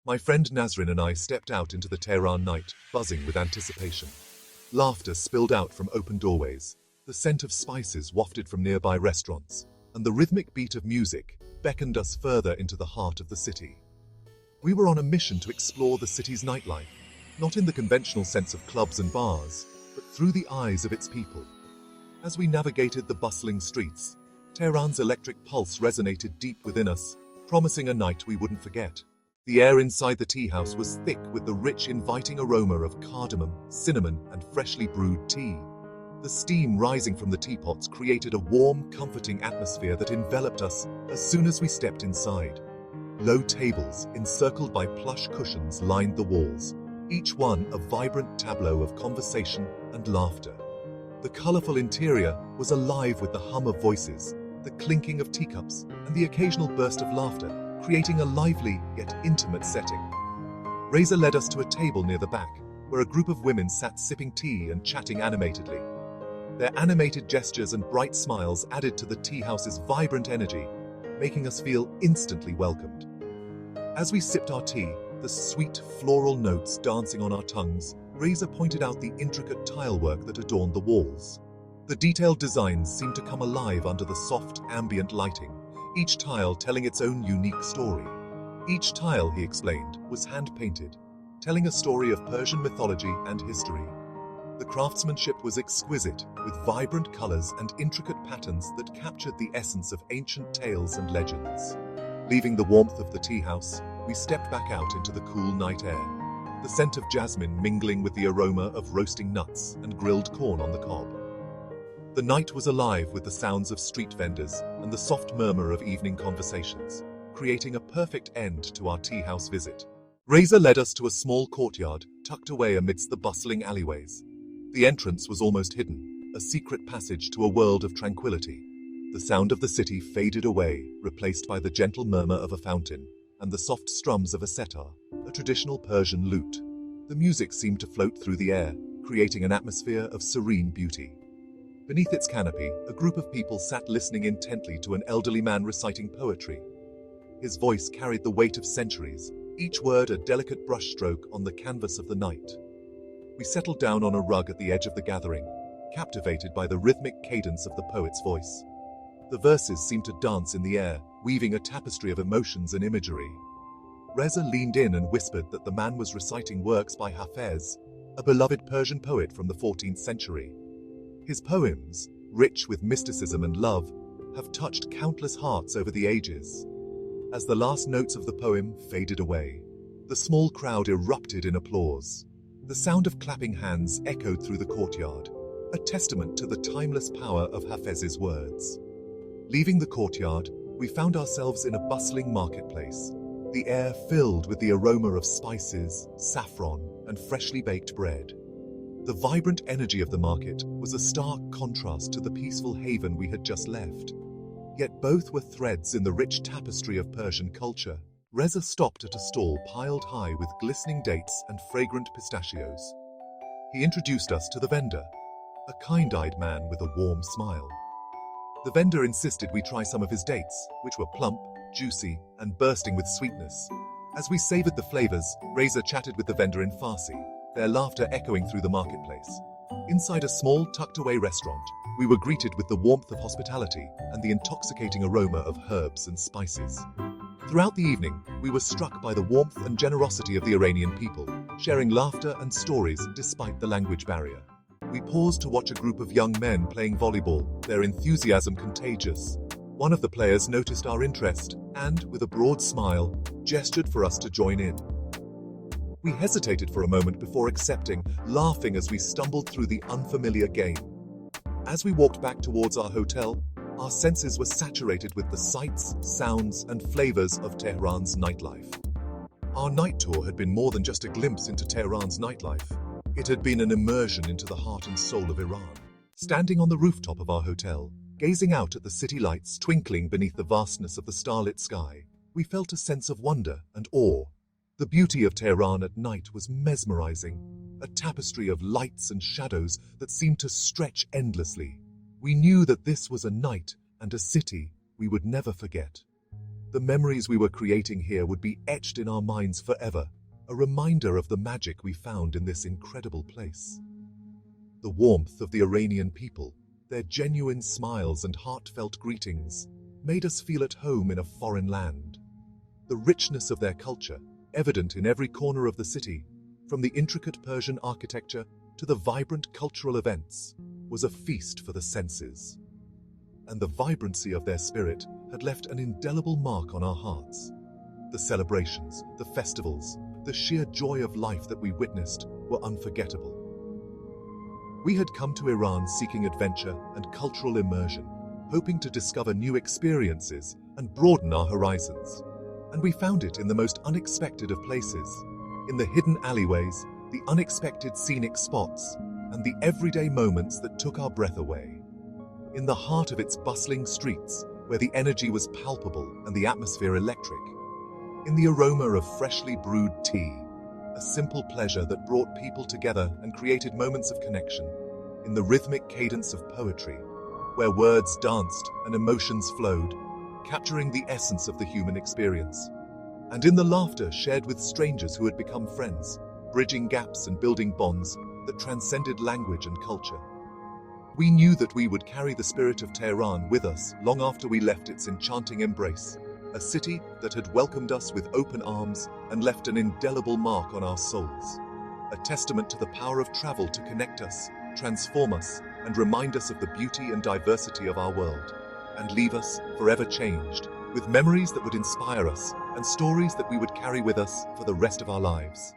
My friend Nazrin and I stepped out into the Tehran night, buzzing with anticipation. Laughter spilled out from open doorways, the scent of spices wafted from nearby restaurants, and the rhythmic beat of music beckoned us further into the heart of the city. We were on a mission to explore the city's nightlife, not in the conventional sense of clubs and bars, but through the eyes of its people. As we navigated the bustling streets, Tehran's electric pulse resonated deep within us, promising a night we wouldn't forget. The air inside the tea house was thick with the rich, inviting aroma of cardamom, cinnamon, and freshly brewed tea. The steam rising from the teapots created a warm, comforting atmosphere that enveloped us as soon as we stepped inside. Low tables, encircled by plush cushions, lined the walls, each one a vibrant tableau of conversation and laughter. The colorful interior was alive with the hum of voices, the clinking of teacups, and the occasional burst of laughter, creating a lively yet intimate setting. Reza led us to a table near the back, where a group of women sat sipping tea and chatting animatedly. Their animated gestures and bright smiles added to the tea house's vibrant energy, making us feel instantly welcomed. As we sipped our tea, the sweet floral notes dancing on our tongues, Reza pointed out the intricate tile work that adorned the walls. The detailed designs seemed to come alive under the soft, ambient lighting, each tile telling its own unique story. Each tile, he explained, was hand-painted, telling a story of Persian mythology and history. The craftsmanship was exquisite, with vibrant colors and intricate patterns that captured the essence of ancient tales and legends. Leaving the warmth of the tea house, we stepped back out into the cool night air, the scent of jasmine mingling with the aroma of roasting nuts and grilled corn on the cob. The night was alive with the sounds of street vendors and the soft murmur of evening conversations, creating a perfect end to our tea house visit. Reza led us to a small courtyard tucked away amidst the bustling alleyways. The entrance was almost hidden, a secret passage to a world of tranquility. The sound of the city faded away, replaced by the gentle murmur of a fountain and the soft strums of a setar, a traditional Persian lute. The music seemed to float through the air, creating an atmosphere of serene beauty. Beneath its canopy, a group of people sat listening intently to an elderly man reciting poetry. His voice carried the weight of centuries, each word a delicate brushstroke on the canvas of the night. We settled down on a rug at the edge of the gathering, captivated by the rhythmic cadence of the poet's voice. The verses seemed to dance in the air, weaving a tapestry of emotions and imagery. Reza leaned in and whispered that the man was reciting works by Hafez, a beloved Persian poet from the 14th century. His poems, rich with mysticism and love, have touched countless hearts over the ages. As the last notes of the poem faded away, the small crowd erupted in applause. The sound of clapping hands echoed through the courtyard, a testament to the timeless power of Hafez's words. Leaving the courtyard, we found ourselves in a bustling marketplace, the air filled with the aroma of spices, saffron, and freshly baked bread. The vibrant energy of the market was a stark contrast to the peaceful haven we had just left. Yet both were threads in the rich tapestry of Persian culture. Reza stopped at a stall piled high with glistening dates and fragrant pistachios. He introduced us to the vendor, a kind-eyed man with a warm smile. The vendor insisted we try some of his dates, which were plump, juicy, and bursting with sweetness. As we savored the flavors, Reza chatted with the vendor in Farsi, their laughter echoing through the marketplace. Inside a small, tucked-away restaurant, we were greeted with the warmth of hospitality and the intoxicating aroma of herbs and spices. Throughout the evening, we were struck by the warmth and generosity of the Iranian people, sharing laughter and stories despite the language barrier. We paused to watch a group of young men playing volleyball, their enthusiasm contagious. One of the players noticed our interest and, with a broad smile, gestured for us to join in. We hesitated for a moment before accepting, laughing as we stumbled through the unfamiliar game. As we walked back towards our hotel, our senses were saturated with the sights, sounds, and flavors of Tehran's nightlife. Our night tour had been more than just a glimpse into Tehran's nightlife. It had been an immersion into the heart and soul of Iran. Standing on the rooftop of our hotel, gazing out at the city lights twinkling beneath the vastness of the starlit sky, we felt a sense of wonder and awe. The beauty of Tehran at night was mesmerizing, a tapestry of lights and shadows that seemed to stretch endlessly. We knew that this was a night and a city we would never forget. The memories we were creating here would be etched in our minds forever, a reminder of the magic we found in this incredible place. The warmth of the Iranian people, their genuine smiles and heartfelt greetings, made us feel at home in a foreign land. The richness of their culture, evident in every corner of the city, from the intricate Persian architecture to the vibrant cultural events, was a feast for the senses. And the vibrancy of their spirit had left an indelible mark on our hearts. The celebrations, the festivals, the sheer joy of life that we witnessed were unforgettable. We had come to Iran seeking adventure and cultural immersion, hoping to discover new experiences and broaden our horizons. And we found it in the most unexpected of places, in the hidden alleyways, the unexpected scenic spots, and the everyday moments that took our breath away. In the heart of its bustling streets, where the energy was palpable and the atmosphere electric. In the aroma of freshly brewed tea, a simple pleasure that brought people together and created moments of connection. In the rhythmic cadence of poetry, where words danced and emotions flowed, capturing the essence of the human experience. And in the laughter shared with strangers who had become friends, bridging gaps and building bonds that transcended language and culture. We knew that we would carry the spirit of Tehran with us long after we left its enchanting embrace, a city that had welcomed us with open arms and left an indelible mark on our souls. A testament to the power of travel to connect us, transform us, and remind us of the beauty and diversity of our world, and leave us forever changed, with memories that would inspire us and stories that we would carry with us for the rest of our lives.